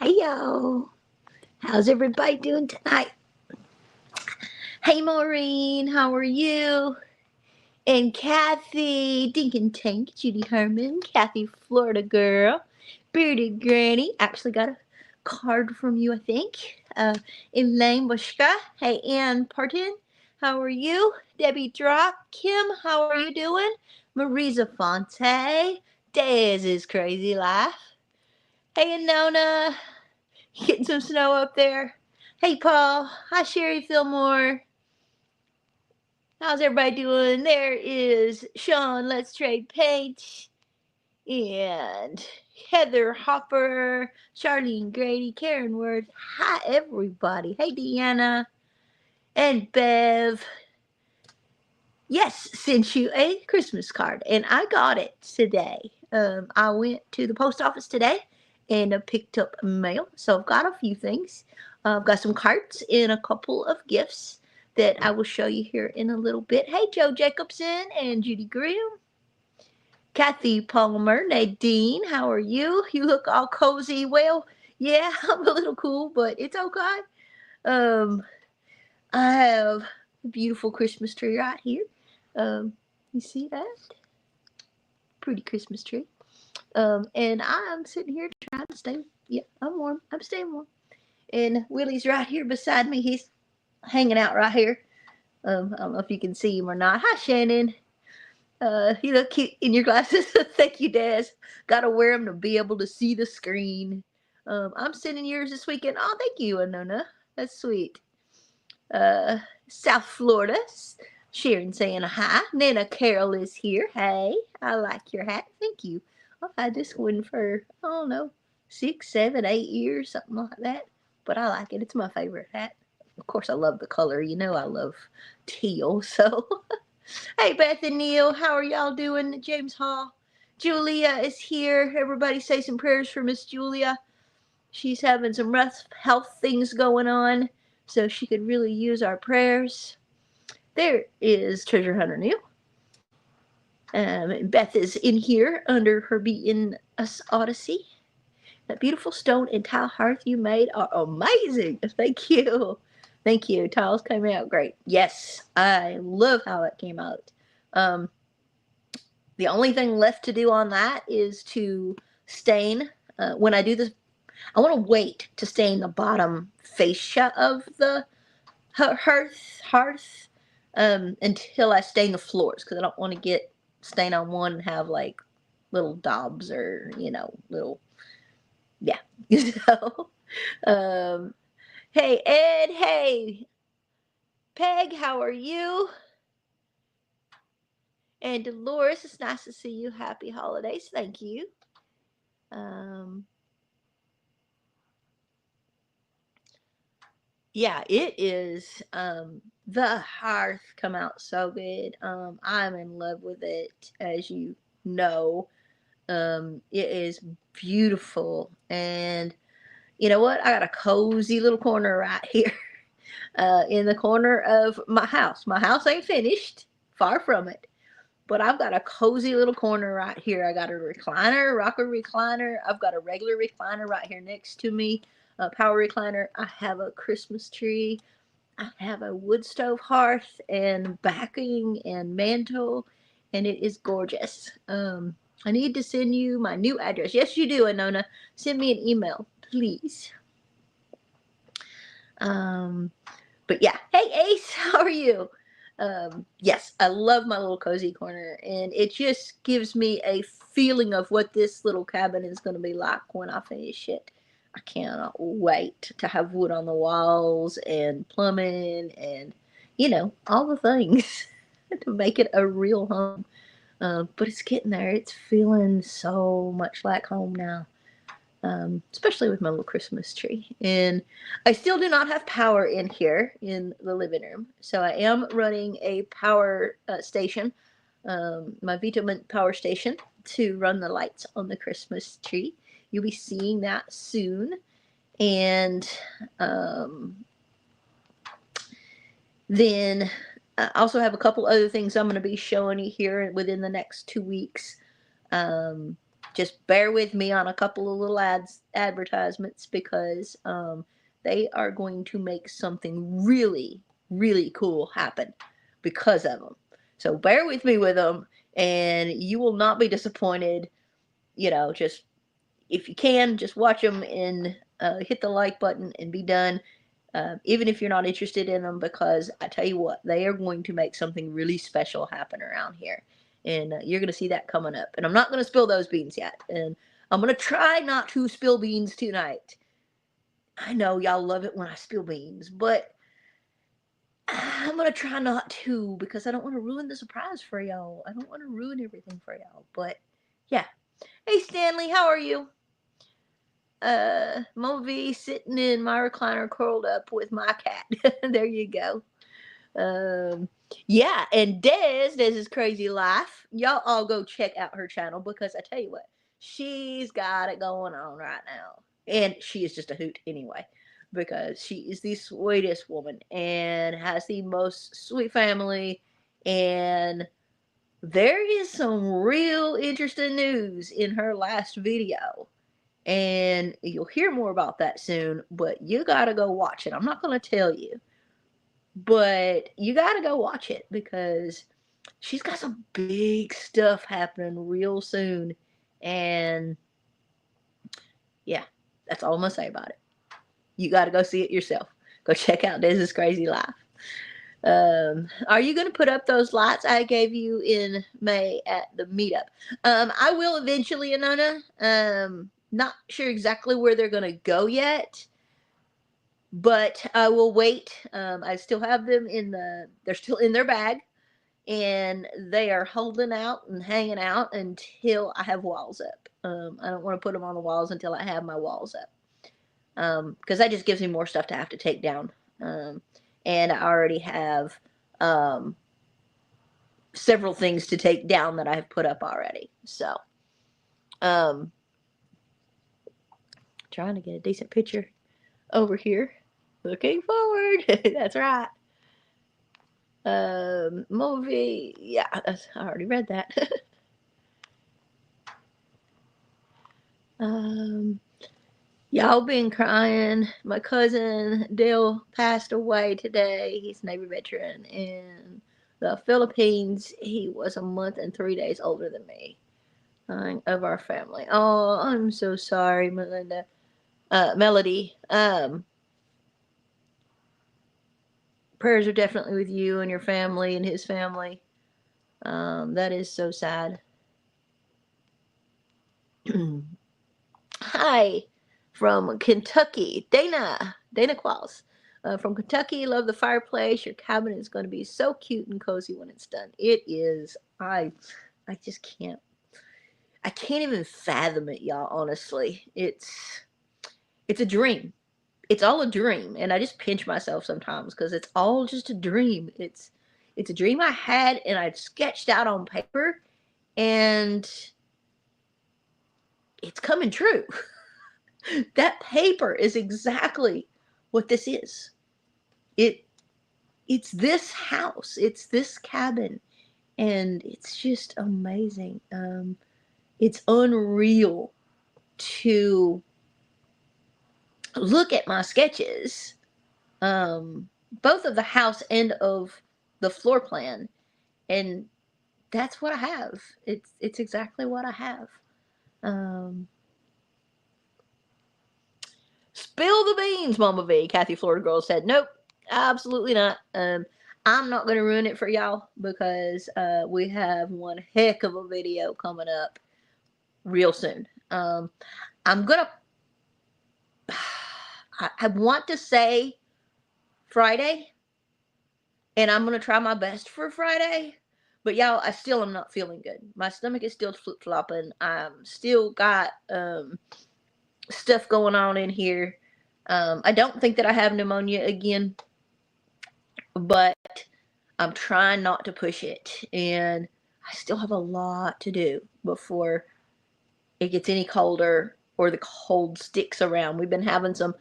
Hey yo, how's everybody doing tonight? Hey Maureen, how are you? And Kathy, Dink and Tank, Judy Herman, Kathy, Florida girl, Bearded Granny. Actually got a card from you, I think. Elaine Bushka. Hey Ann Parton, how are you? Debbie Drock, Kim, how are you doing? Marisa Fonte, Dez's Crazy Life. Hey Nona, getting some snow up there. Hey, Paul. Hi, Sherry Fillmore. How's everybody doing? There is Sean, Let's Trade Paint, and Heather Hopper, Charlene Grady, Karen Worth. Hi, everybody. Hey, Deanna and Bev. Yes, sent you a Christmas card, and I got it today. I went to the post office today and picked up mail, so I've got a few things. I've got some cards and a couple of gifts that I will show you here in a little bit. Hey, Joe Jacobson and Judy Graham, Kathy Palmer, Nadine, how are you? You look all cozy. Well, yeah, I'm a little cool, but it's okay. Um, I have a beautiful Christmas tree right here. You see that? Pretty Christmas tree. And I'm sitting here trying to stay. Yeah, I'm warm. I'm staying warm. And Willie's right here beside me. He's hanging out right here. I don't know if you can see him or not. Hi, Shannon. You look cute in your glasses. Thank you, Daz. Got to wear them to be able to see the screen. I'm sending yours this weekend. Oh, thank you, Anona. That's sweet. uh, South Florida. Sharon saying hi. Nana Carol is here. Hey, I like your hat. Thank you. I've had this one for, I don't know, 6, 7, 8 years, something like that. But I like it. It's my favorite hat. Of course, I love the color. You know, I love teal. So, hey, Beth and Neil, how are y'all doing? James Hall. Julia is here. Everybody say some prayers for Miss Julia. She's having some rough health things going on, so she could really use our prayers. There is Treasure Hunter Neil. Beth is in here under her Be In Us Odyssey. That beautiful stone and tile hearth you made are amazing. Thank you. Thank you. Tiles came out great. Yes, I love how it came out. Um, the only thing left to do on that is to stain. When I do this, I want to wait to stain the bottom fascia of the hearth until I stain the floors, because I don't want to get stain on one and have like little daubs or little, yeah. So hey Ed, hey Peg, how are you? And Dolores, it's nice to see you. Happy holidays. Thank you. um yeah, it is. The hearth come out so good. I'm in love with it, as you know. It is beautiful, and you know what? I got a cozy little corner right here, in the corner of my house. My house ain't finished, far from it, but I've got a cozy little corner right here. I got a recliner, rocker recliner. I've got a regular recliner right here next to me, a power recliner. I have a Christmas tree. I have a wood stove hearth and backing and mantle, and it is gorgeous. I need to send you my new address. Yes, you do, Anona. Send me an email, please. Um, but yeah, hey Ace, how are you? Yes, I love my little cozy corner, and it just gives me a feeling of what this little cabin is going to be like when I finish it. I cannot wait to have wood on the walls and plumbing and, all the things to make it a real home. But it's getting there. It's feeling so much like home now, especially with my little Christmas tree. And I still do not have power in here in the living room, so I am running a power station, my Vitamint power station, to run the lights on the Christmas tree. You'll be seeing that soon. And then I also have a couple other things I'm going to be showing you here within the next 2 weeks. Um, just bear with me on a couple of little advertisements, because they are going to make something really, really cool happen because of them. So bear with me with them, and you will not be disappointed. Just if you can, just watch them and hit the like button and be done. Even if you're not interested in them, because I tell you what, they are going to make something really special happen around here. And you're going to see that coming up. And I'm not going to spill those beans yet. And I'm going to try not to spill beans tonight. I know y'all love it when I spill beans, but I'm going to try not to, because I don't want to ruin the surprise for y'all. I don't want to ruin everything for y'all. But yeah. Hey, Stanley, how are you? MamaV sitting in my recliner curled up with my cat. There you go. Yeah, and Dez's Crazy Life. Y'all all go check out her channel, because I tell you what, she's got it going on right now. And she is just a hoot anyway, because she is the sweetest woman and has the most sweet family. And there is some real interesting news in her last video. And you'll hear more about that soon, but you gotta go watch it. I'm not gonna tell you, but you gotta go watch it, because she's got some big stuff happening real soon. And yeah, that's all I'm gonna say about it. You gotta go see it yourself. Go check out Dez's Crazy Life. Are you gonna put up those lights I gave you in May at the meetup? I will eventually, Anona. Not sure exactly where they're gonna go yet, but I will wait. I still have them they're still in their bag, and they are holding out and hanging out until I have walls up. I don't want to put them on the walls until I have my walls up, because that just gives me more stuff to have to take down. And I already have several things to take down that I have put up already. So, trying to get a decent picture over here. Looking forward. That's right. Movie. Yeah, I already read that. Y'all been crying. My cousin Dale passed away today. He's a Navy veteran in the Philippines. He was a month and 3 days older than me, of our family. Oh, I'm so sorry, Melinda. Melody. Prayers are definitely with you and your family and his family. That is so sad. Hi from Kentucky, Dana Qualls. From Kentucky, love the fireplace. Your cabin is going to be so cute and cozy when it's done. It is. I just can't. I can't even fathom it, y'all. Honestly, it's a dream. It's all a dream, and I just pinch myself sometimes, because it's all just a dream. It's a dream I had, and I sketched out on paper, and it's coming true. That paper is exactly what this is. It's this house. It's this cabin, and it's just amazing. It's unreal to look at my sketches, both of the house and of the floor plan, and that's what I have. It's exactly what I have. Spill the beans, MamaV. Kathy Florida Girl said, nope, absolutely not. I'm not going to ruin it for y'all, because we have one heck of a video coming up real soon. I'm going to, I want to say Friday, and I'm going to try my best for Friday. But y'all, I still am not feeling good. My stomach is still flip-flopping. I'm still got stuff going on in here. I don't think that I have pneumonia again, but I'm trying not to push it. And I still have a lot to do before it gets any colder or the cold sticks around. We've been having some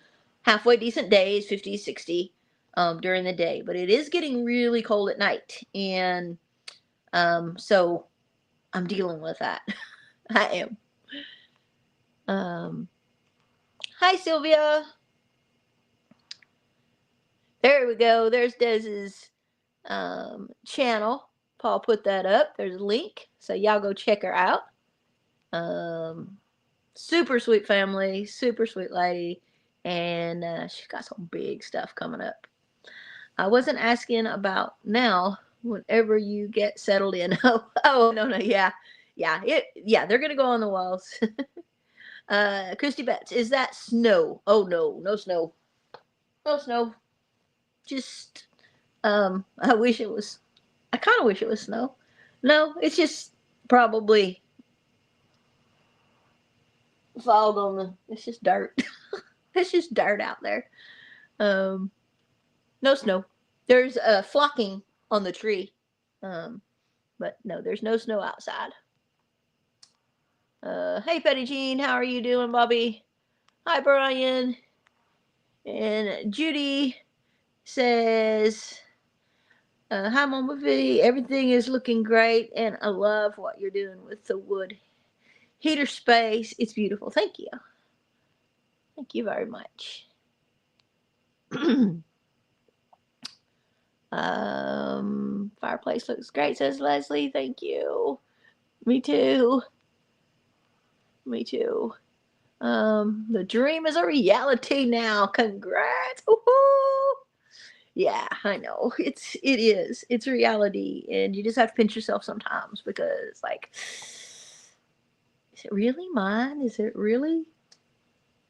halfway decent days, 50, 60 during the day, but it is getting really cold at night. And so I'm dealing with that. I am. Hi, Sylvia. There we go. There's Dez's channel. Paul put that up. There's a link. So y'all go check her out. Super sweet family. Super sweet lady. And she's got some big stuff coming up. I wasn't asking about now. Whenever you get settled in. Oh no, yeah. They're gonna go on the walls. Christy Betts, is that snow? Oh no, no snow. No snow. Just I wish it was. I kind of wish it was snow. No, it's just probably fog on the. It's just dirt. It's just dirt out there. No snow. There's flocking on the tree. But no, there's no snow outside. Hey, Petty Jean, how are you doing, Bobby? Hi, Brian. And Judy says, hi, MamaV. Everything is looking great, and I love what you're doing with the wood heater space. It's beautiful. Thank you. Thank you very much. Fireplace looks great, says Leslie. Thank you. Me too. Me too. The dream is a reality now. Congrats. Woohoo! Yeah, I know. It is. It's reality, and you just have to pinch yourself sometimes because, like, is it really mine? Is it really?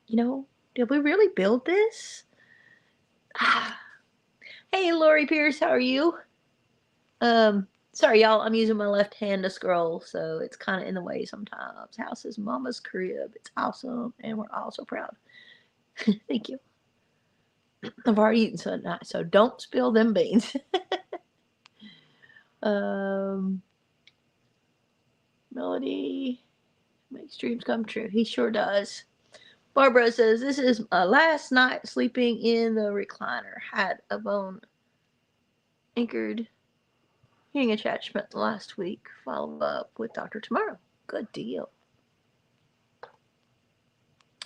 Did we really build this? Hey, Lori Pierce, how are you? Sorry, y'all. I'm using my left hand to scroll, so it's kind of in the way sometimes. House is Mama's crib. It's awesome, and we're all so proud. Thank you. I've already eaten so nice, so don't spill them beans. Melody makes dreams come true. He sure does. Barbara says, this is my last night sleeping in the recliner. Had a bone anchored hearing attachment last week. Follow up with doctor tomorrow. Good deal.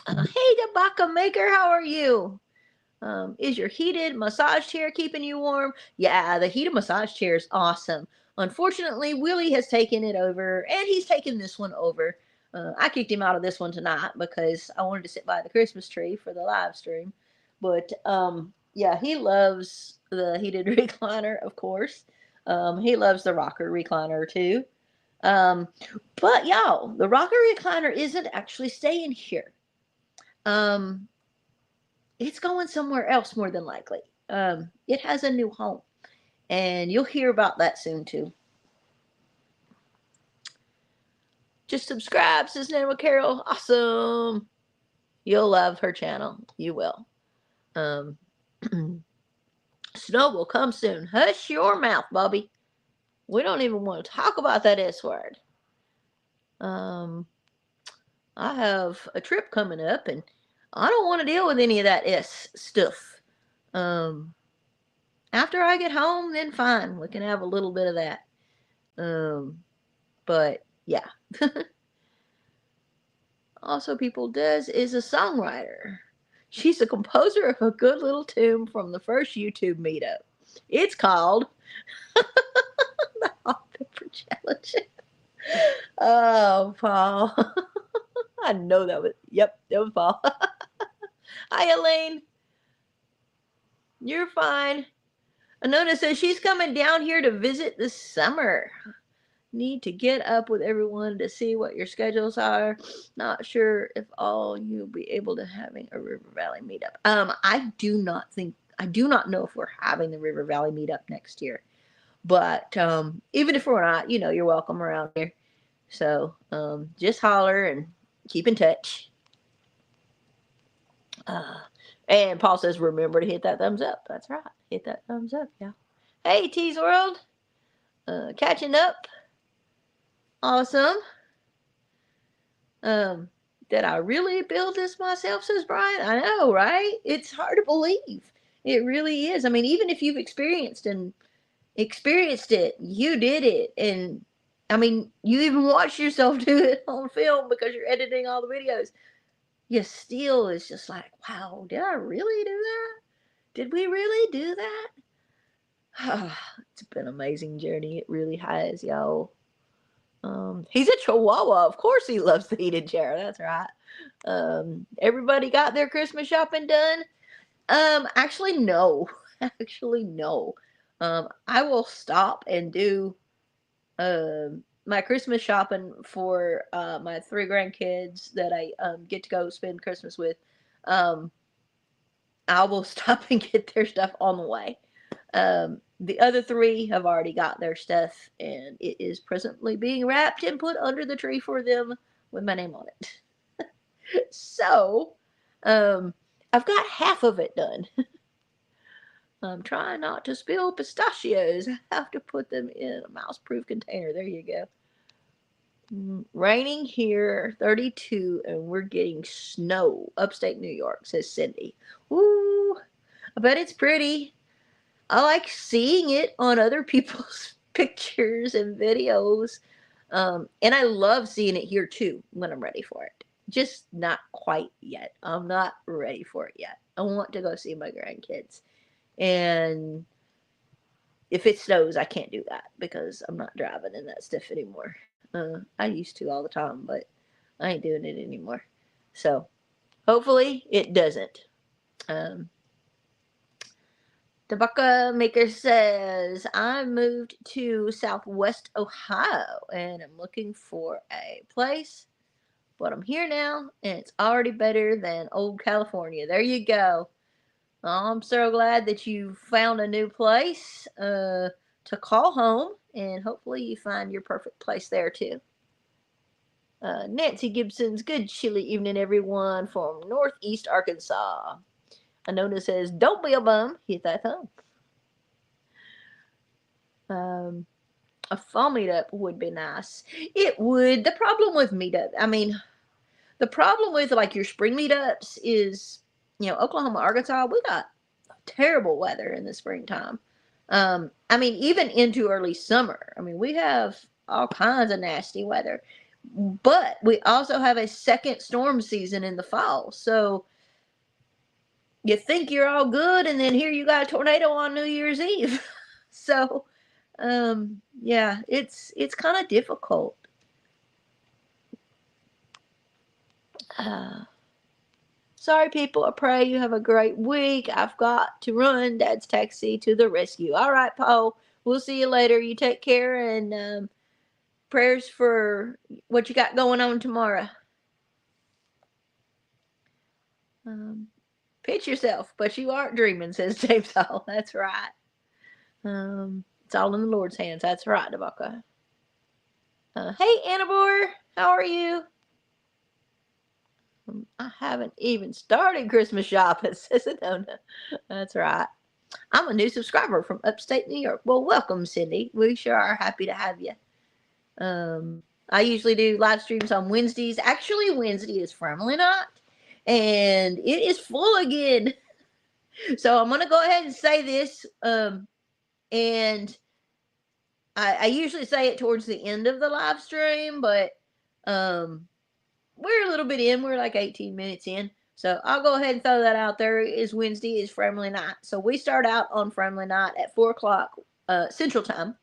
Hey, the Baka Maker, how are you? Is your heated massage chair keeping you warm? Yeah, the heated massage chair is awesome. Unfortunately, Willie has taken it over, and he's taken this one over. I kicked him out of this one tonight because I wanted to sit by the Christmas tree for the live stream. But yeah, he loves the heated recliner, of course. He loves the rocker recliner too. But y'all, the rocker recliner isn't actually staying here. It's going somewhere else more than likely. It has a new home, and you'll hear about that soon too. Just subscribe, says Nana Carol. Awesome. You'll love her channel. You will. Snow will come soon. Hush your mouth, Bobby. We don't even want to talk about that S word. I have a trip coming up, and I don't want to deal with any of that S stuff. After I get home, then fine. We can have a little bit of that. But yeah. Also, people, Des is a songwriter. She's a composer of a good little tune from the first YouTube meetup. It's called the Hot Pepper Challenge. Oh, Paul. I know that was, yep, that was Paul. Hi, Elaine. You're fine. Anona says she's coming down here to visit this summer. Need to get up with everyone to see what your schedules are. Not sure if all you'll be able to having a River Valley meetup. I do not know if we're having the River Valley meetup next year. But even if we're not, you're welcome around here. So just holler and keep in touch. And Paul says, remember to hit that thumbs up. That's right. Hit that thumbs up, yeah. Hey, Tease World. Catching up. Awesome. Did I really build this myself, says Brian? I know, right? It's hard to believe. It really is. I mean, even if you've experienced it, you did it. And I mean, you even watched yourself do it on film because you're editing all the videos. you still is just like, wow, did I really do that? Did we really do that? It's been an amazing journey. It really has, y'all. He's a chihuahua. Of course he loves the heated chair. That's right. Everybody got their Christmas shopping done? Actually, no. Actually, no. I will stop and do my Christmas shopping for my three grandkids that I get to go spend Christmas with. Um, I will stop and get their stuff on the way. The other three have already got their stuff, and it is presently being wrapped and put under the tree for them with my name on it. So, I've got half of it done. I'm trying not to spill pistachios. I have to put them in a mouse-proof container. There you go. Raining here, 32, and we're getting snow. Upstate New York, says Cindy. Woo! I bet it's pretty. I like seeing it on other people's pictures and videos. And I love seeing it here too when I'm ready for it. Just not quite yet. I'm not ready for it yet. I want to go see my grandkids. And if it snows, I can't do that because I'm not driving in that stuff anymore. I used to all the time, but I ain't doing it anymore. So hopefully it doesn't. The Maker says, I moved to Southwest Ohio and I'm looking for a place, but I'm here now and it's already better than old California. There you go. I'm so glad that you found a new place to call home, and hopefully you find your perfect place there too. Nancy Gibson's good chilly evening, everyone, from Northeast Arkansas. Anona says, don't be a bum, hit that thumb. A fall meetup would be nice. It would. The problem with meetup, the problem with like your spring meetups is, Oklahoma, Arkansas, we got terrible weather in the springtime. Even into early summer. We have all kinds of nasty weather, but we also have a second storm season in the fall. So you think you're all good, and then here you got a tornado on New Year's Eve. So, yeah, it's kind of difficult. Sorry, people. I pray you have a great week. I've got to run. Dad's taxi to the rescue. All right, Paul. We'll see you later. You take care, and prayers for what you got going on tomorrow. Pitch yourself, but you aren't dreaming, says James Hall. That's right. It's all in the Lord's hands. That's right, Devaka. Hey, Annabor. How are you? I haven't even started Christmas shopping, says Adona. That's right. I'm a new subscriber from upstate New York. Well, welcome, Cindy. We sure are happy to have you. I usually do live streams on Wednesdays. Actually, Wednesday is Family Night, and it is full again. So I'm going to go ahead and say this, and I usually say it towards the end of the live stream, but we're a little bit in. We're like 18 minutes in. So I'll go ahead and throw that out there. Wednesday is Family Night. So we start out on Family Night at 4 o'clock Central Time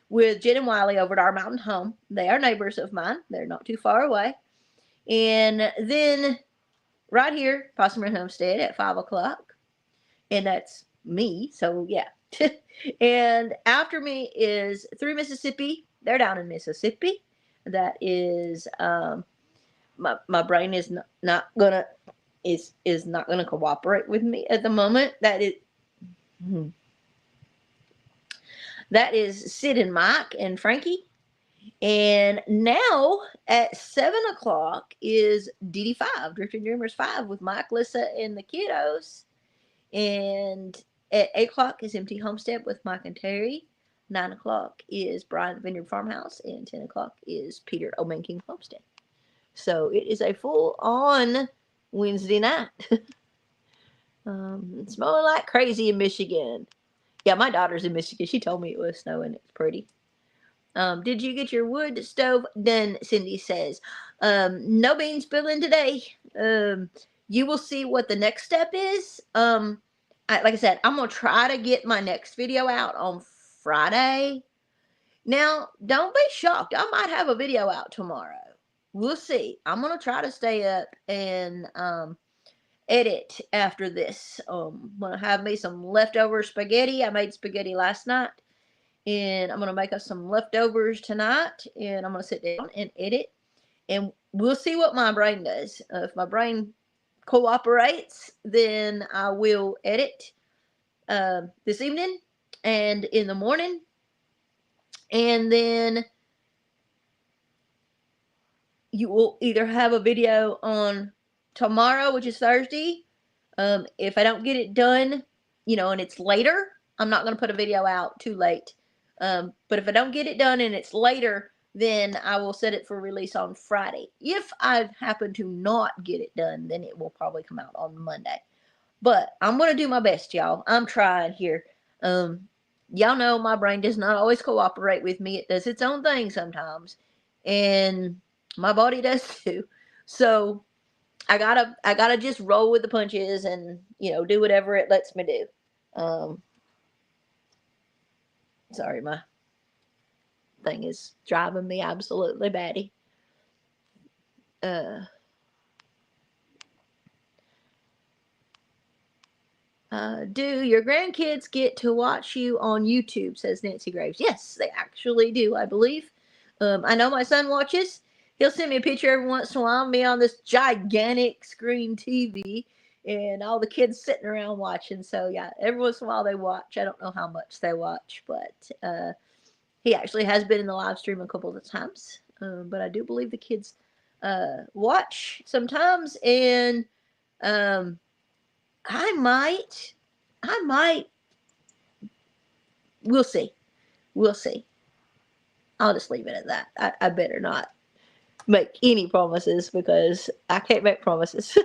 with Jen and Wiley over at our mountain home. They are neighbors of mine. They're not too far away. And then right here, Possum Run Homestead at 5 o'clock. And that's me. So, yeah. And after me is Through Mississippi. They're down in Mississippi. That is... my brain is not gonna cooperate with me at the moment. That is Sid and Mike and Frankie. And now at 7 o'clock is DD5, Drifting Dreamers 5 with Mike, Lissa, and the kiddos. And at 8 o'clock is Empty Homestead with Mike and Terry. 9 o'clock is Brian Vineyard Farmhouse, and 10 o'clock is Peter Omen King Homestead. So it is a full-on Wednesday night. It's snowing like crazy in Michigan. Yeah, my daughter's in Michigan. She told me it was snowing. It's pretty. Did you get your wood stove done? Cindy says. No beans spilling today. You will see what the next step is. Like I said, I'm gonna try to get my next video out on Friday. Now, don't be shocked. I might have a video out tomorrow. We'll see. I'm gonna try to stay up and edit after this. I'm gonna have me some leftover spaghetti. I made spaghetti last night, and I'm gonna make us some leftovers tonight, and I'm gonna sit down and edit, and we'll see what my brain does. If my brain cooperates, then I will edit this evening and in the morning, and then you will either have a video on tomorrow, which is Thursday. If I don't get it done, and it's later, I'm not going to put a video out too late. But if I don't get it done and it's later, then I will set it for release on Friday. If I happen to not get it done, then it will probably come out on Monday. But I'm going to do my best, y'all. I'm trying here. Y'all know my brain does not always cooperate with me. It does its own thing sometimes. And my body does too. So I gotta just roll with the punches and do whatever it lets me do. Sorry, my thing is driving me absolutely batty. Do your grandkids get to watch you on YouTube? Says Nancy Graves. Yes, they actually do, I believe. I know my son watches. He'll send me a picture every once in a while of me on this gigantic screen TV and all the kids sitting around watching. So, yeah, every once in a while they watch. I don't know how much they watch, but he actually has been in the live stream a couple of times. But I do believe the kids watch sometimes. And I might, we'll see. I'll just leave it at that. I better not make any promises because I can't make promises.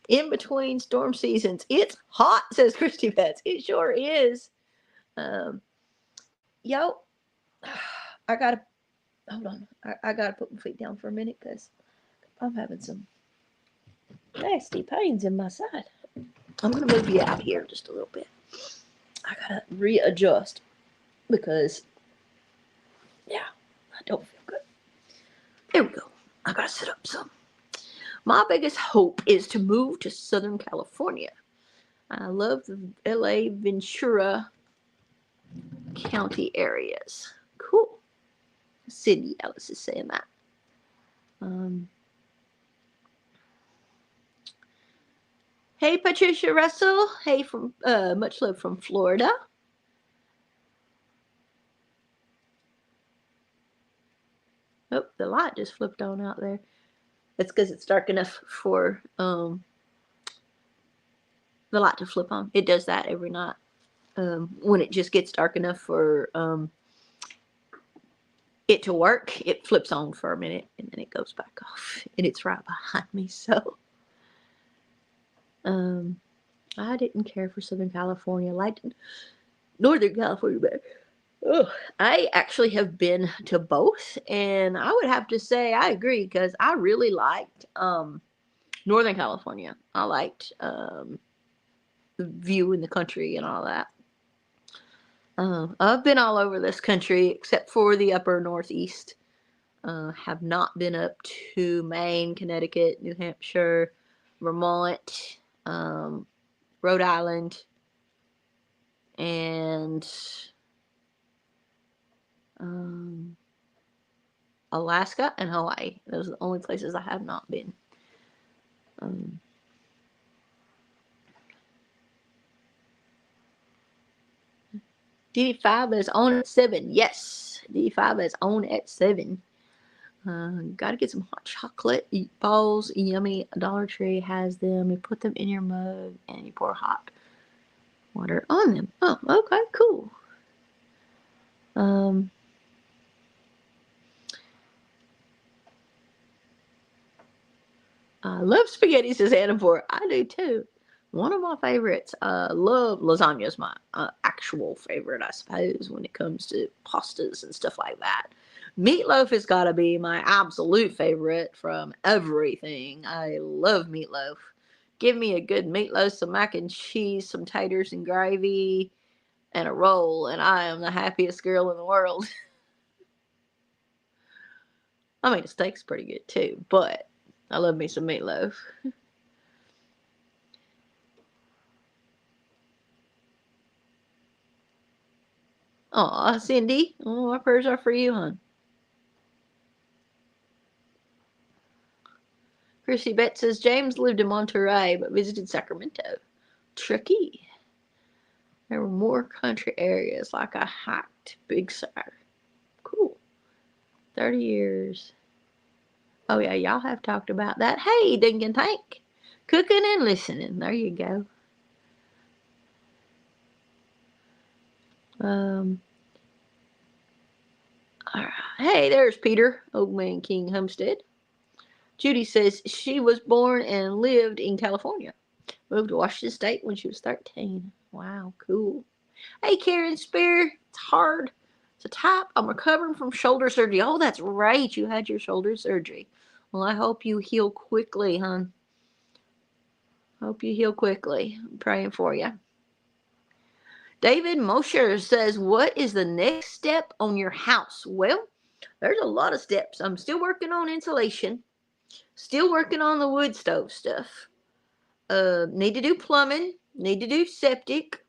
In between storm seasons, it's hot, says Christy Betts. It sure is. Yo, I gotta, hold on. I gotta put my feet down for a minute because I'm having some nasty pains in my side. I'm gonna move you out here just a little bit. I gotta readjust because, yeah, I don't feel good. There we go. I gotta sit up some. My biggest hope is to move to Southern California. I love the LA Ventura County areas. Cool. Cindy Ellis is saying that. Hey, Patricia Russell. Hey, from much love from Florida. Oh, the light just flipped on out there. That's because it's dark enough for the light to flip on. It does that every night when it just gets dark enough for it to work. It flips on for a minute and then it goes back off, and it's right behind me. So I didn't care for Southern California. I liked Northern California better. I actually have been to both, and I would have to say I agree because I really liked Northern California. I liked the view in the country and all that. I've been all over this country except for the upper Northeast. Have not been up to Maine, Connecticut, New Hampshire, Vermont, Rhode Island, and Alaska and Hawaii. Those are the only places I have not been. DD5 is on at 7. Yes, DD5 is on at 7. Gotta get some hot chocolate. Eat balls, yummy. Dollar Tree has them. You put them in your mug and you pour hot water on them. Oh, okay, cool. I love spaghetti, says Annapore. I do too. One of my favorites. Love lasagna is my actual favorite, I suppose, when it comes to pastas and stuff like that. Meatloaf has got to be my absolute favorite from everything. I love meatloaf. Give me a good meatloaf, some mac and cheese, some taters and gravy, and a roll, and I am the happiest girl in the world. I mean, steak's pretty good too, but I love me some meatloaf. Aw, Cindy. Oh, our prayers are for you, hon. Chrissy Bet says James lived in Monterey but visited Sacramento. Tricky. There were more country areas like I hiked Big Sur. Cool. 30 years. Oh, yeah, y'all have talked about that. Hey, Dinkin Tank. Cooking and listening. There you go. All right. Hey, there's Peter, Old Man King Homestead. Judy says she was born and lived in California. Moved to Washington State when she was 13. Wow, cool. Hey, Karen Spear. It's hard to type. I'm recovering from shoulder surgery. Oh, that's right. You had your shoulder surgery. Well, I hope you heal quickly, hon. Hope you heal quickly. I'm praying for you. David Mosher says, what is the next step on your house? Well, there's a lot of steps. I'm still working on insulation. Still working on the wood stove stuff. Need to do plumbing. Need to do septic.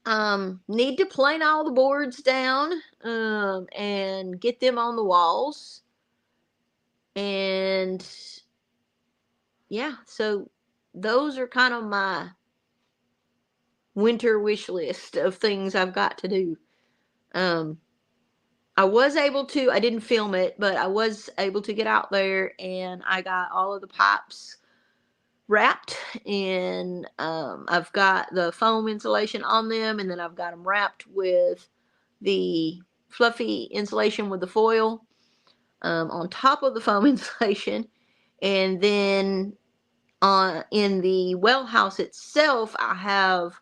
Need to plane all the boards down and get them on the walls. And yeah, so those are kind of my winter wish list of things I've got to do. I was able to, I didn't film it, but I was able to get out there and I got all of the pipes wrapped, and I've got the foam insulation on them, and then I've got them wrapped with the fluffy insulation with the foil on top of the foam insulation. And then in the well house itself, I have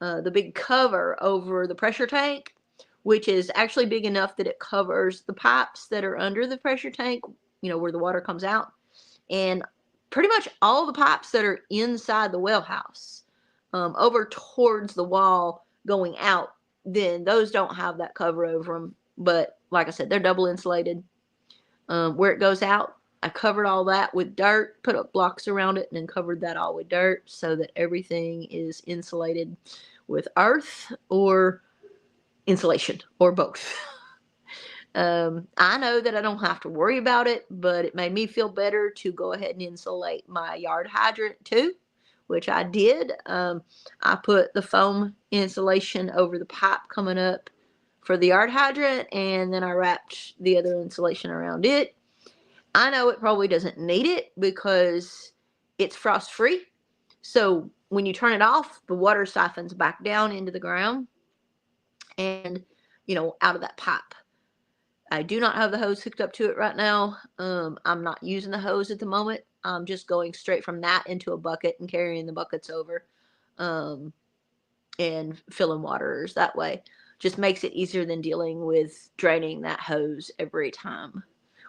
the big cover over the pressure tank, which is actually big enough that it covers the pipes that are under the pressure tank, where the water comes out. And pretty much all the pipes that are inside the well house, over towards the wall going out, then those don't have that cover over them. But like I said, they're double insulated. Where it goes out, I covered all that with dirt, put up blocks around it, and then covered that all with dirt so that everything is insulated with earth or insulation or both. I know that I don't have to worry about it, but it made me feel better to go ahead and insulate my yard hydrant too, which I did. I put the foam insulation over the pipe coming up for the yard hydrant, and then I wrapped the other insulation around it. I know it probably doesn't need it because it's frost free. So when you turn it off, the water siphons back down into the ground and, out of that pipe. I do not have the hose hooked up to it right now. I'm not using the hose at the moment. I'm just going straight from that into a bucket and carrying the buckets over and filling waters that way. Just makes it easier than dealing with draining that hose every time,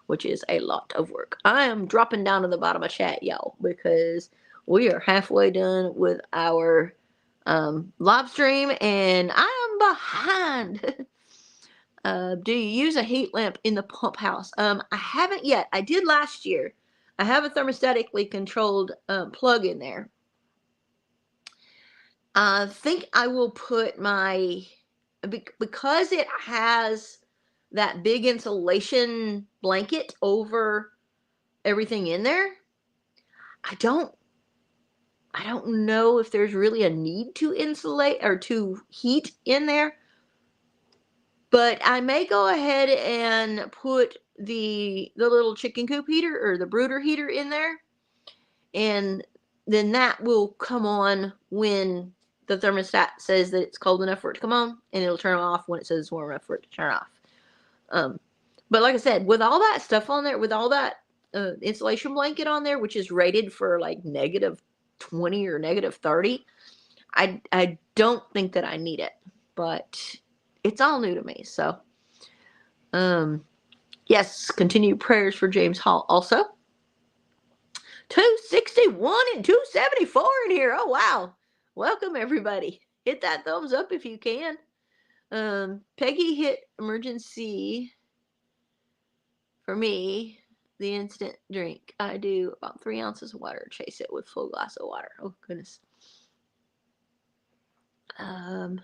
which is a lot of work. I am dropping down to the bottom of chat, y'all, because we are halfway done with our live stream and I am behind. Do you use a heat lamp in the pump house? I haven't yet. I did last year. I have a thermostatically controlled plug in there. I think I will put because it has that big insulation blanket over everything in there. I don't know if there's really a need to insulate or to heat in there. But I may go ahead and put the little chicken coop heater or the brooder heater in there. And then that will come on when the thermostat says that it's cold enough for it to come on. And it'll turn off when it says it's warm enough for it to turn off. But like I said, with all that stuff on there, with all that insulation blanket on there, which is rated for like 20 or negative 30. I don't think that I need it, but it's all new to me. So, yes, continue prayers for James Hall also. 261 and 274 in here. Oh, wow. Welcome, everybody. Hit that thumbs up if you can. Peggy hit emergency for me. The instant drink. I do about 3 ounces of water. Chase it with full glass of water. Oh, goodness. Hope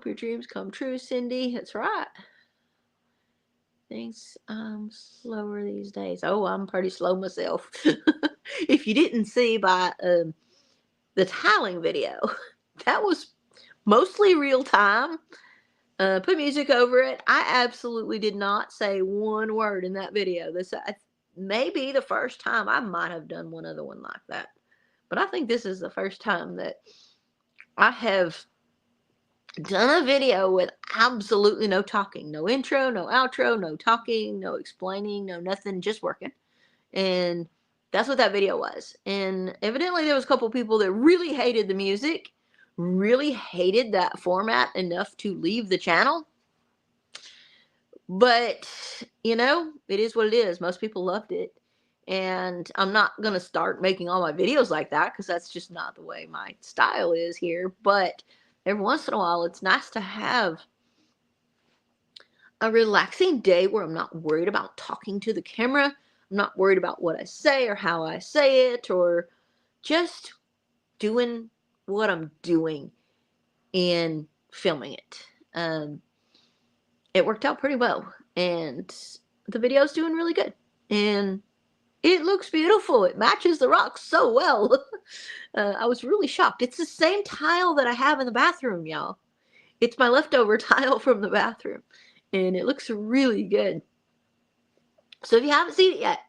your dreams come true, Cindy. That's right. Things slower these days. Oh, I'm pretty slow myself. If you didn't see by the tiling video, that was mostly real time. Put music over it. I absolutely did not say one word in that video. This may be the first time. I might have done one other one like that, but I think this is the first time that I have done a video with absolutely no talking, no intro, no outro, no talking, no explaining, no nothing, just working. And that's what that video was. And evidently there was a couple people that really hated the music, really hated that format enough to leave the channel. But, you know, it is what it is. Most people loved it. And I'm not going to start making all my videos like that because that's just not the way my style is here. But every once in a while, it's nice to have a relaxing day where I'm not worried about talking to the camera. I'm not worried about what I say or how I say it, or just doing what I'm doing and filming it. It worked out pretty well, and the video's doing really good, and it looks beautiful. It matches the rocks so well. I was really shocked. It's the same tile that I have in the bathroom, y'all. It's my leftover tile from the bathroom, and it looks really good. So if you haven't seen it yet,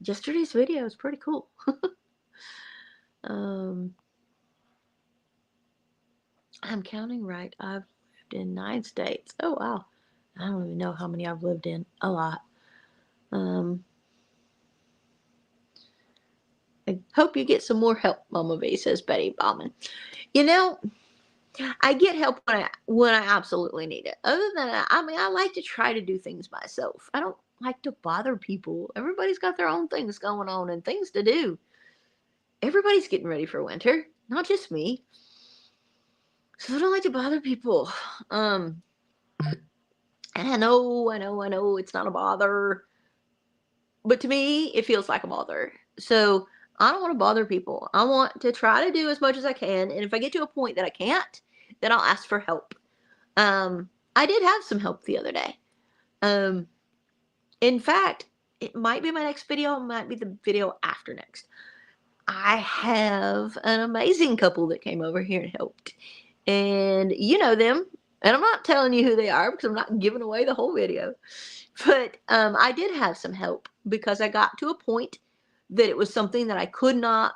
yesterday's video is pretty cool. I'm counting right. I've lived in 9 states. Oh, wow. I don't even know how many I've lived in. A lot. I hope you get some more help, MamaV, says Betty Bauman. You know, I get help when I absolutely need it. Other than that, I mean, I like to try to do things myself. I don't like to bother people. Everybody's got their own things going on and things to do. Everybody's getting ready for winter, not just me. So I don't like to bother people. And I know it's not a bother. But to me, it feels like a bother. So I don't want to bother people. I want to try to do as much as I can. And if I get to a point that I can't, then I'll ask for help. I did have some help the other day. In fact, it might be my next video. It might be the video after next. I have an amazing couple that came over here and helped. And you know them. And I'm not telling you who they are because I'm not giving away the whole video. But I did have some help because I got to a point that it was something that I could not.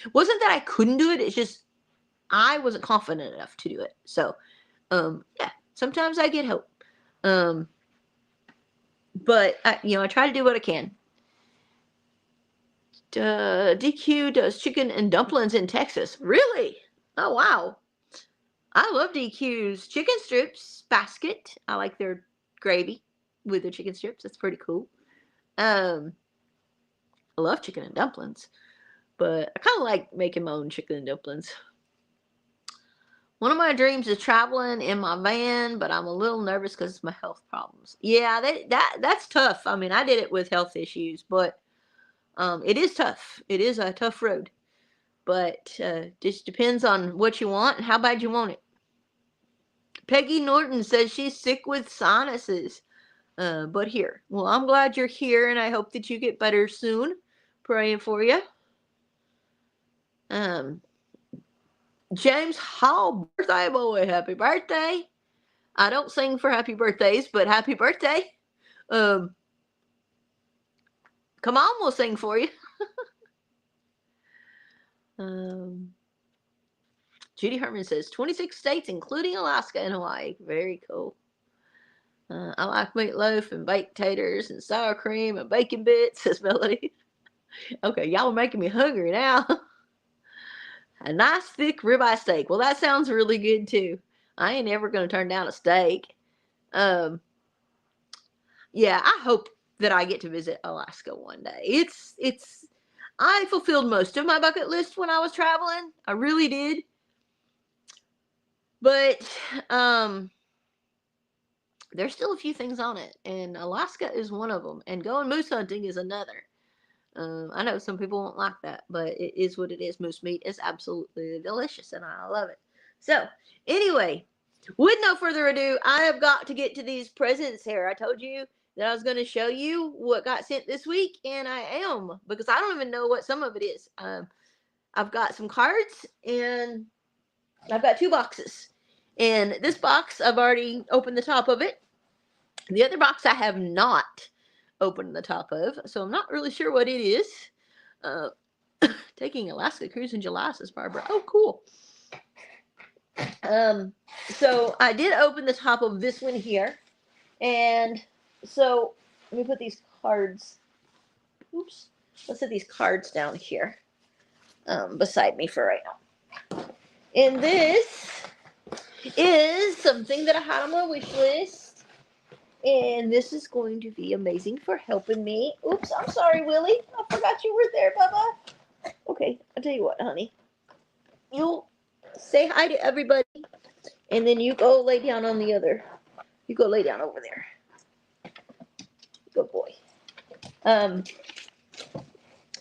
It wasn't that I couldn't do it. It's just I wasn't confident enough to do it. So, yeah, sometimes I get help. But, I try to do what I can. DQ does chicken and dumplings in Texas. Really? Oh, wow. I love DQ's chicken strips basket. I like their gravy with the chicken strips. That's pretty cool. I love chicken and dumplings, but I kind of like making my own chicken and dumplings. One of my dreams is traveling in my van, but I'm a little nervous because of my health problems. Yeah, that's tough. I mean, I did it with health issues, but it is tough. It is a tough road, but just depends on what you want and how bad you want it. Peggy Norton says she's sick with sinuses. But here. Well, I'm glad you're here, and I hope that you get better soon. Praying for you. James Hall, birthday boy, happy birthday. I don't sing for happy birthdays, but happy birthday. Come on, we'll sing for you. Judy Herman says 26 states, including Alaska and Hawaii. Very cool. I like meatloaf and baked taters and sour cream and bacon bits, says Melody. Okay, y'all are making me hungry now. A nice thick ribeye steak. Well, that sounds really good too. I ain't ever gonna turn down a steak. Um, yeah, I hope that I get to visit Alaska one day. I fulfilled most of my bucket list when I was traveling. I really did. But there's still a few things on it, and Alaska is one of them, and going moose hunting is another. I know some people won't like that, but it is what it is. Moose meat is absolutely delicious, and I love it. So, anyway, with no further ado, I have got to get to these presents here. I told you that I was going to show you what got sent this week, and I am, because I don't even know what some of it is. I've got some cards, and I've got 2 boxes. And this box, I've already opened the top of it. The other box I have not opened the top of, so I'm not really sure what it is. Taking Alaska cruise in July, says Barbara. Oh, cool. So I did open the top of this one here, and so let me put these cards. Oops. Let's set these cards down here, beside me for right now. And this is something that I had on my wish list, and this is going to be amazing for helping me. Oops, I'm sorry, Willie. I forgot you were there, Bubba. Okay, I'll tell you what, honey. You'll say hi to everybody, and then you go lay down on the other. You go lay down over there. Good boy.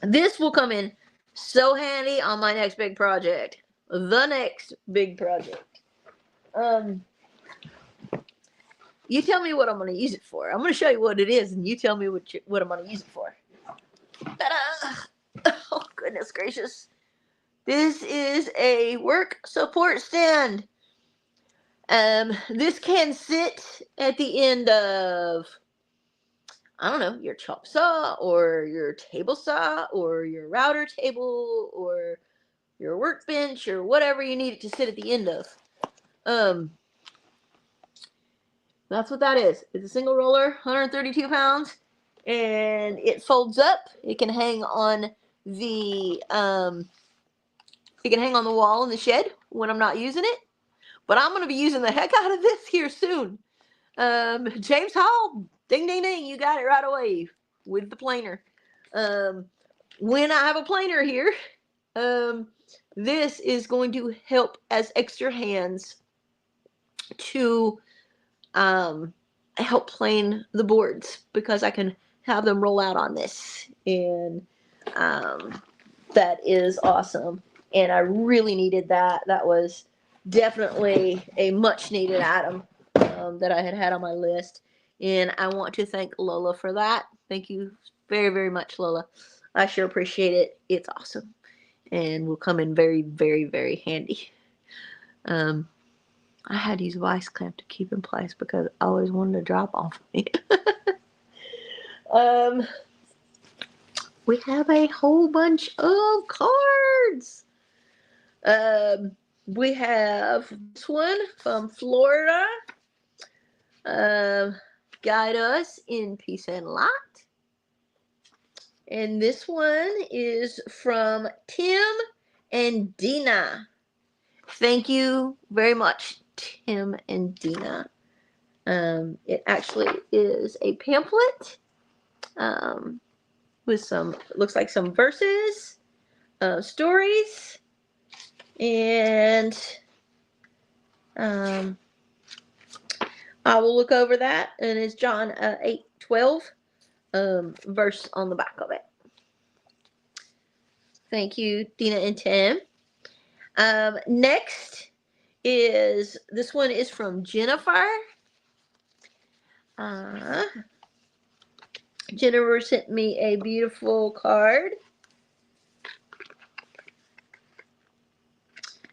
This will come in so handy on my next big project. The next big project. You tell me what I'm going to use it for. I'm going to show you what it is, and you tell me what I'm going to use it for. Ta-da! Oh, goodness gracious. This is a work support stand. This can sit at the end of, I don't know, your chop saw or your table saw or your router table or your workbench or whatever you need it to sit at the end of. That's what that is. It's a single roller, 132 pounds, and it folds up. It can hang on the wall in the shed when I'm not using it. But I'm going to be using the heck out of this here soon. James Hall, ding, ding, ding, you got it right away with the planer. When I have a planer here, this is going to help as extra hands to help plane the boards, because I can have them roll out on this, and that is awesome. And I really needed that. That was definitely a much needed item that I had on my list, and I want to thank Lola for that. Thank you very, very much, Lola. I sure appreciate it. It's awesome, and will come in very, very, very handy. I had to use a vice clamp to keep in place because I always wanted to drop off me. We have a whole bunch of cards. We have this one from Florida. Guide us in peace and light. And this one is from Tim and Dina. Thank you very much, Tim and Dina. It actually is a pamphlet with some, looks like some verses, stories, and I will look over that, and it's John 8:12 verse on the back of it. Thank you, Dina and Tim. Next is, this one is from Jennifer. Jennifer sent me a beautiful card.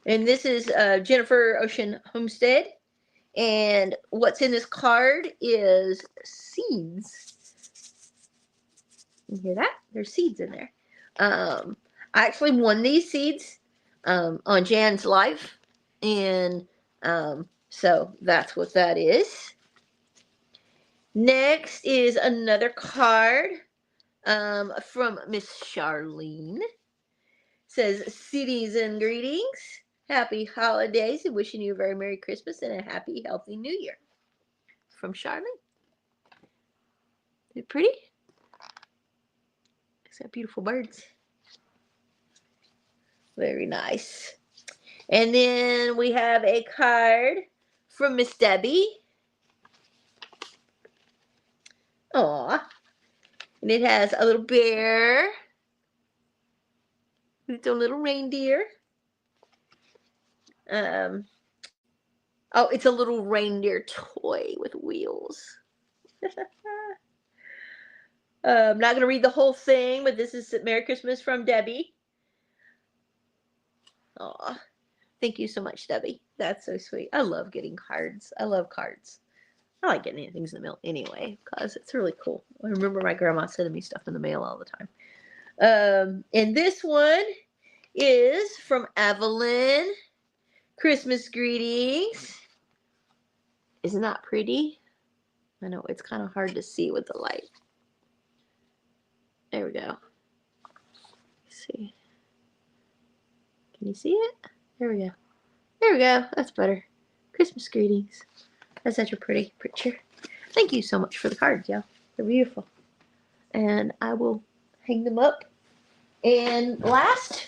And this is Jennifer Ocean Homestead. And what's in this card is seeds. You hear that? There's seeds in there. I actually won these seeds on Jan's life. And so that's what that is. Next is another card from Miss Charlene. Says, cities and greetings. Happy holidays and wishing you a very Merry Christmas and a happy, healthy New Year. From Charlene. Is it pretty? It's got beautiful birds. Very nice. And then we have a card from Miss Debbie. Aw. And it has a little bear with its own little reindeer. Oh, it's a little reindeer toy with wheels. I'm not going to read the whole thing, but this is Merry Christmas from Debbie. Aw. Thank you so much, Debbie. That's so sweet. I love getting cards. I love cards. I like getting things in the mail anyway, because it's really cool. I remember my grandma sending me stuff in the mail all the time. And this one is from Evelyn. Christmas greetings. Isn't that pretty? I know, it's kind of hard to see with the light. There we go. Let's see. Can you see it? There we go. There we go. That's better. Christmas greetings. That's such a pretty picture. Thank you so much for the cards, y'all. They're beautiful. And I will hang them up. And last,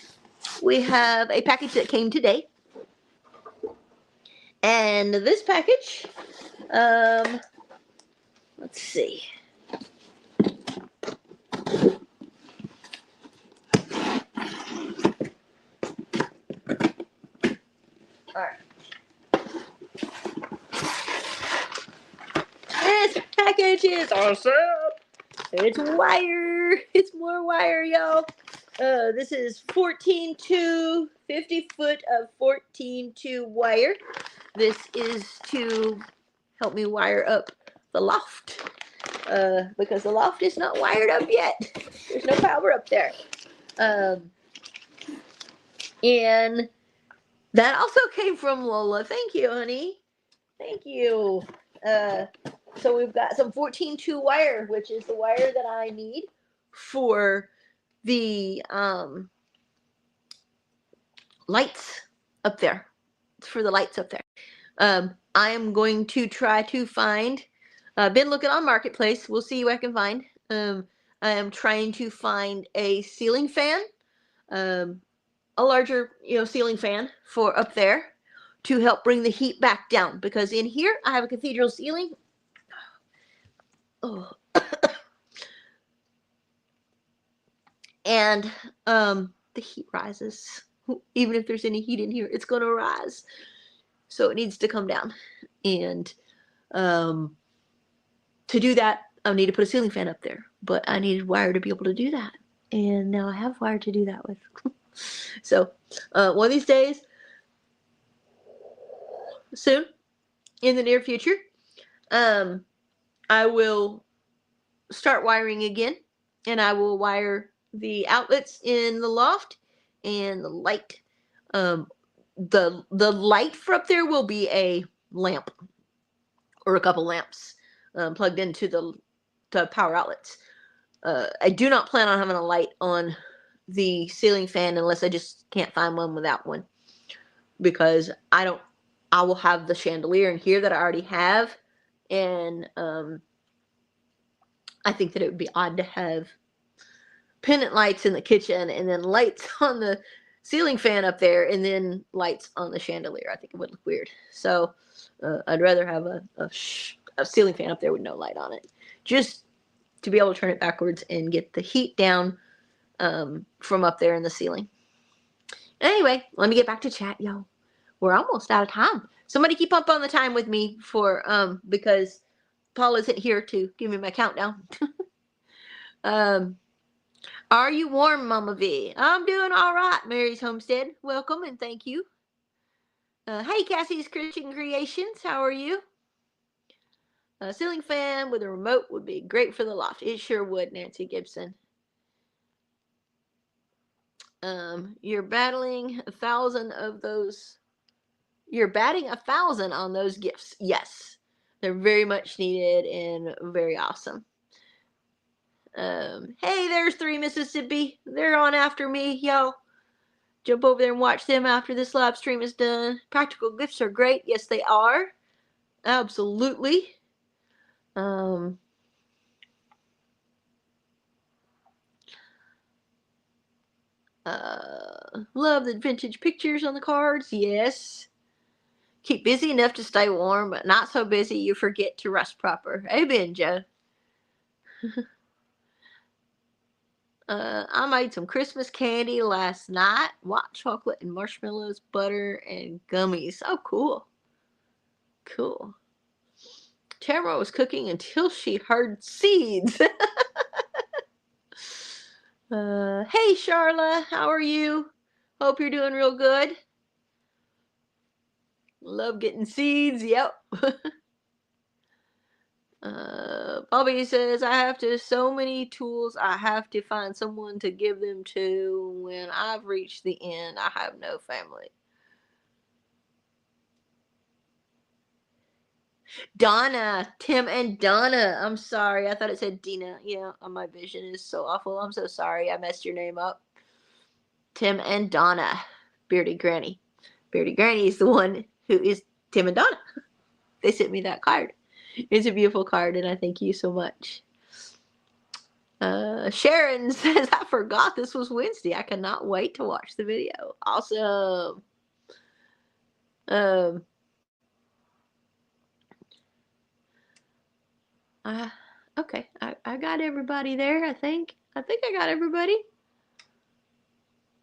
we have a package that came today. And this package, let's see. All right. This package is awesome. It's wire. It's more wire, y'all. This is 14-2, 50 foot of 14-2 wire. This is to help me wire up the loft. Because the loft is not wired up yet. There's no power up there. And that also came from Lola. Thank you, honey. Thank you. So we've got some 14-2 wire, which is the wire that I need for the lights up there. It's for the lights up there. I am going to try to find, been looking on Marketplace. We'll see what I can find. I am trying to find a ceiling fan, a larger, ceiling fan for up there to help bring the heat back down. Because in here, I have a cathedral ceiling. Oh. And the heat rises. Even if there's any heat in here, it's going to rise. So it needs to come down. And to do that, I need to put a ceiling fan up there. But I needed wire to be able to do that. And now I have wire to do that with. So one of these days, soon, in the near future, I will start wiring again. And I will wire the outlets in the loft and the light. The light for up there will be a lamp or a couple lamps plugged into the power outlets. I do not plan on having a light on the ceiling fan unless I just can't find one without one, because I will have the chandelier in here that I already have, and I think that it would be odd to have pendant lights in the kitchen and then lights on the ceiling fan up there and then lights on the chandelier. I think it would look weird. So I'd rather have a ceiling fan up there with no light on it, just to be able to turn it backwards and get the heat down from up there in the ceiling. Anyway, let me get back to chat, y'all. We're almost out of time. Somebody keep up on the time with me for because Paul isn't here to give me my countdown. Are you warm, Mama V? I'm doing all right, Mary's Homestead. Welcome and thank you. Hey, Cassie's Christian Creations. How are you? A ceiling fan with a remote would be great for the loft. It sure would, Nancy Gibson. You're battling 1,000 of those. You're batting 1,000 on those gifts. Yes, they're very much needed and very awesome. Hey, there's 3 Mississippi. They're on after me, y'all. Jump over there and watch them after this live stream is done. Practical gifts are great. Yes, they are. Absolutely. Love the vintage pictures on the cards. Yes. Keep busy enough to stay warm, but not so busy you forget to rest proper. Amen, Joe. I made some Christmas candy last night. White chocolate and marshmallows, butter, and gummies. Oh, cool. Cool. Tamara was cooking until she heard seeds. Hey, Charla. How are you? Hope you're doing real good. Love getting seeds. Yep. Bobby says, I have so many tools. I have to find someone to give them to. When I've reached the end, I have no family. Donna, Tim and Donna. I'm sorry. I thought it said Dina. Yeah, my vision is so awful. I'm so sorry. I messed your name up. Tim and Donna. Beardy Granny. Beardy Granny is the one who is Tim and Donna. They sent me that card. It's a beautiful card, and I thank you so much. Sharon says, I forgot this was Wednesday. I cannot wait to watch the video. Awesome. Okay. I got everybody there, I think. I got everybody.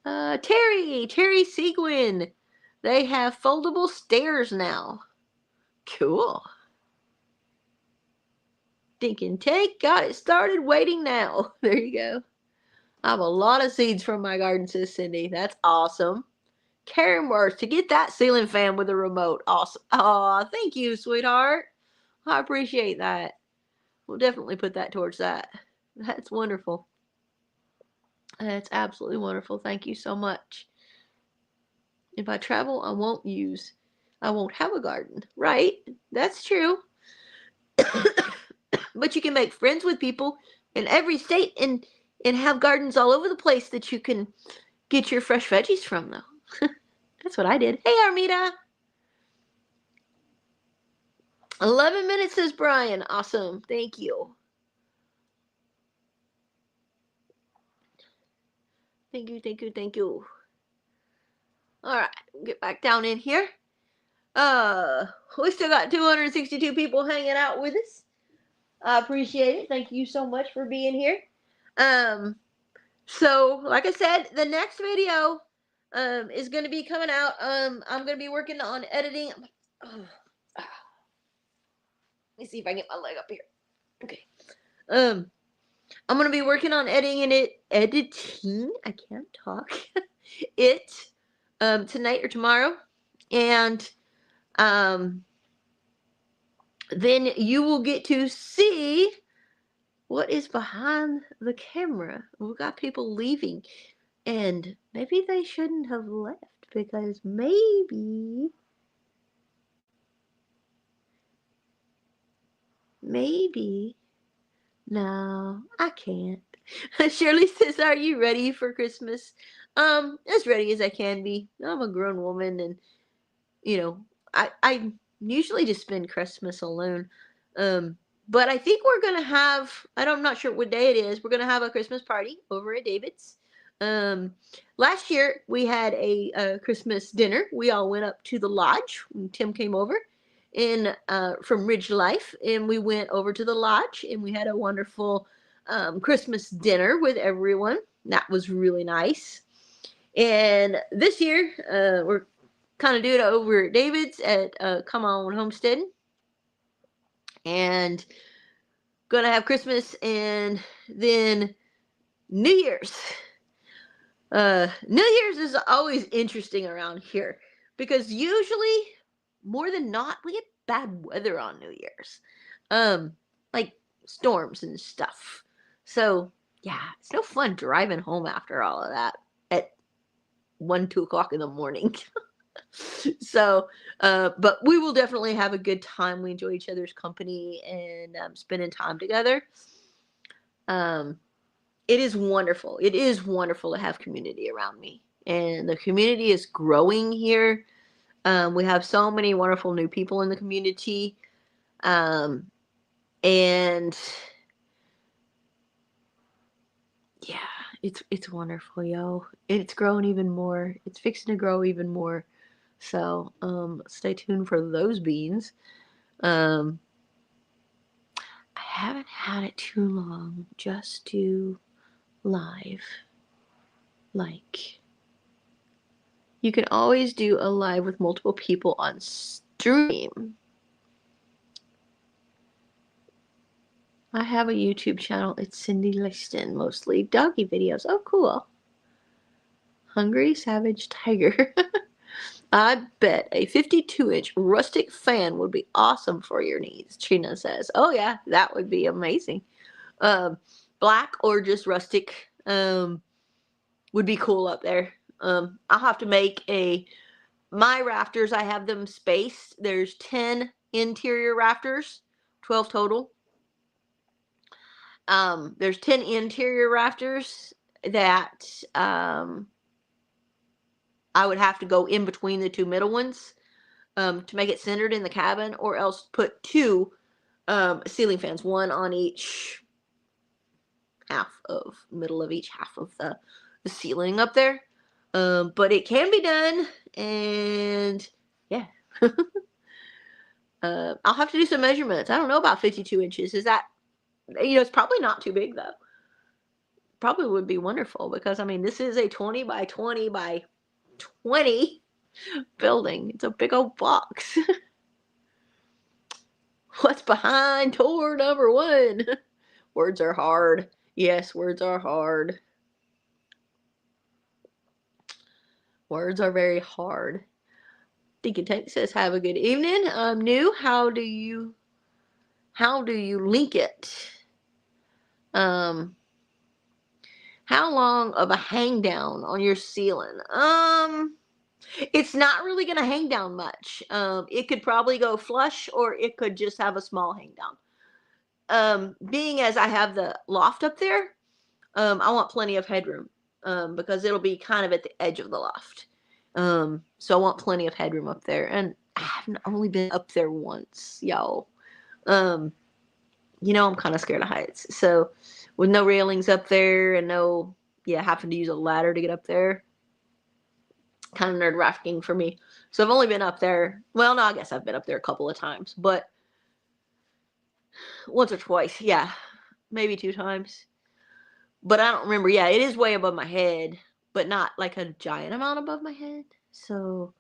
Terry Seguin. They have foldable stairs now. Cool. Dink and Take got it started. Waiting now. There you go. I have a lot of seeds from my garden, says Cindy. That's awesome. Karen Worth, to get that ceiling fan with a remote. Awesome. Oh, thank you, sweetheart. I appreciate that. We'll definitely put that towards that. That's wonderful. That's absolutely wonderful. Thank you so much. If I travel, I won't have a garden. Right? That's true. But you can make friends with people in every state and have gardens all over the place that you can get your fresh veggies from, though. That's what I did. Hey, Armida. 11 minutes, says Brian. Awesome. Thank you. Thank you, thank you, thank you. All right, get back down in here. We still got 262 people hanging out with us. I appreciate it. Thank you so much for being here. So like I said, the next video is going to be coming out. I'm going to be working on editing. Let me see if I can get my leg up here. Okay. I'm going to be working on editing. I can't talk. Tonight or tomorrow. And then you will get to see what is behind the camera. We've got people leaving, and maybe they shouldn't have left, because maybe no, I can't. Shirley says, are you ready for Christmas? As ready as I can be. I'm a grown woman, and I usually just spend Christmas alone. But I think we're gonna have, I'm not sure what day it is. We're gonna have a Christmas party over at David's. Last year we had a Christmas dinner. We all went up to the lodge when Tim came over from Ridge Life, and we went over to the lodge, and we had a wonderful Christmas dinner with everyone. That was really nice. And this year we're kind of doing it over at David's at Come On Homestead, and gonna have Christmas and then New Year's. New Year's is always interesting around here, because usually, more than not, we get bad weather on New Year's, like storms and stuff. So yeah, it's no fun driving home after all of that at 1-2 o'clock in the morning. So, but we will definitely have a good time. We enjoy each other's company and spending time together. It is wonderful. It is wonderful to have community around me, and the community is growing here. We have so many wonderful new people in the community, and yeah, it's wonderful, yo. It's growing even more. It's fixing to grow even more. So, stay tuned for those beans. Um, I haven't had it too long. Just do live. Like, you can always do a live with multiple people on stream. I have a YouTube channel. It's Cindy Liston, mostly doggy videos. Oh, cool. Hungry Savage Tiger. I bet a 52-inch rustic fan would be awesome for your needs, Trina says. Oh, yeah, that would be amazing. Black or just rustic would be cool up there. I'll have to make my rafters, I have them spaced. There's 10 interior rafters, 12 total. There's 10 interior rafters that I would have to go in between the two middle ones to make it centered in the cabin, or else put two ceiling fans, one on each middle of each half of the ceiling up there. But it can be done, and yeah. I'll have to do some measurements. I don't know about 52 inches. Is that, it's probably not too big though. Probably would be wonderful, because I mean, this is a 20 by 20 by 20 building. It's a big old box. What's behind door number 1? Words are hard. Yes, words are hard. Words are very hard. Deacon Tank says, have a good evening. I'm new. How do you link it? How long of a hang down on your ceiling? It's not really going to hang down much. It could probably go flush, or it could just have a small hang down. Being as I have the loft up there, I want plenty of headroom, because it'll be kind of at the edge of the loft. So I want plenty of headroom up there, and I haven't only been up there once, y'all. I'm kind of scared of heights. So with no railings up there and having to use a ladder to get up there, kind of nerd rafting for me. So I've only been up there. Well, no, I guess I've been up there a couple of times, but once or twice. Yeah, maybe 2 times. But I don't remember. Yeah, it is way above my head, but not like a giant amount above my head. So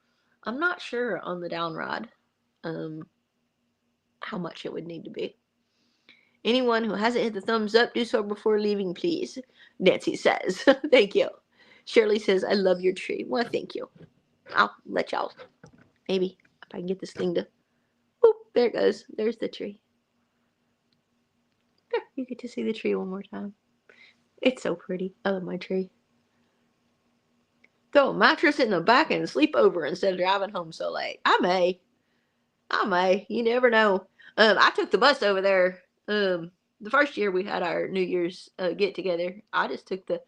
I'm not sure on the down rod how much it would need to be. Anyone who hasn't hit the thumbs up, do so before leaving, please. Nancy says. Thank you. Shirley says, I love your tree. Well, thank you. I'll let y'all. Maybe if I can get this thing to. Boop, there it goes. There's the tree. There, you get to see the tree one more time. It's so pretty. I love my tree. Throw a mattress in the back and sleep over instead of driving home so late. I may. You never know. I took the bus over there. The first year we had our New Year's get together, I just took the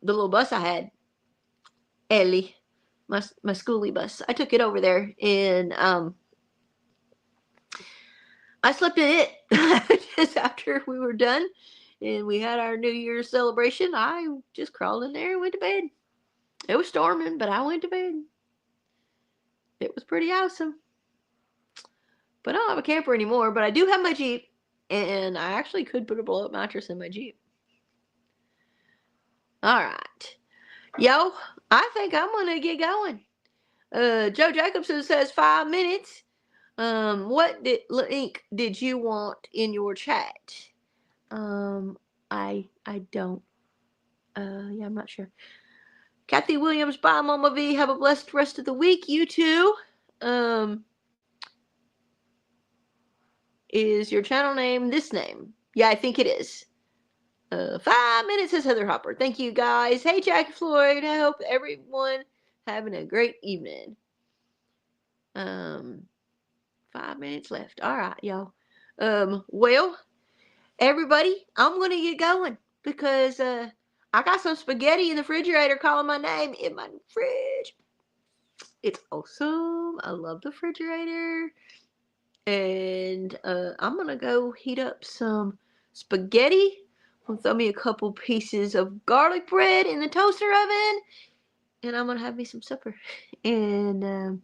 little bus I had, Ellie, my schoolie bus. I took it over there, and I slept in it just after we were done, and we had our New Year's celebration. I just crawled in there and went to bed. It was storming, but I went to bed. It was pretty awesome. But I don't have a camper anymore, but I do have my Jeep, and I actually could put a blow-up mattress in my Jeep. All right. Yo, I think I'm going to get going. Joe Jacobson says 5 minutes. What link did you want in your chat? I don't. Yeah, I'm not sure. Kathy Williams, bye, MamaV. Have a blessed rest of the week. You too. Is your channel name this name? Yeah, I think it is. 5 minutes, says Heather Hopper. Thank you, guys. Hey, Jackie Floyd. I hope everyone having a great evening. 5 minutes left. All right, y'all. Well, everybody, I'm going to get going because I got some spaghetti in the refrigerator calling my name in my fridge. It's awesome. I love the refrigerator. And I'm going to go heat up some spaghetti. I'll throw me a couple pieces of garlic bread in the toaster oven. And I'm going to have me some supper. And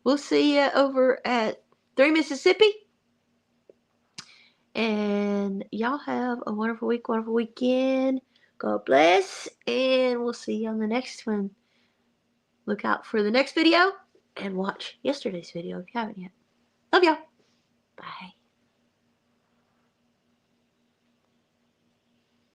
we'll see you over at 3 Mississippi. And y'all have a wonderful week, wonderful weekend. God bless. And we'll see you on the next one. Look out for the next video and watch yesterday's video if you haven't yet. Love y'all. Bye.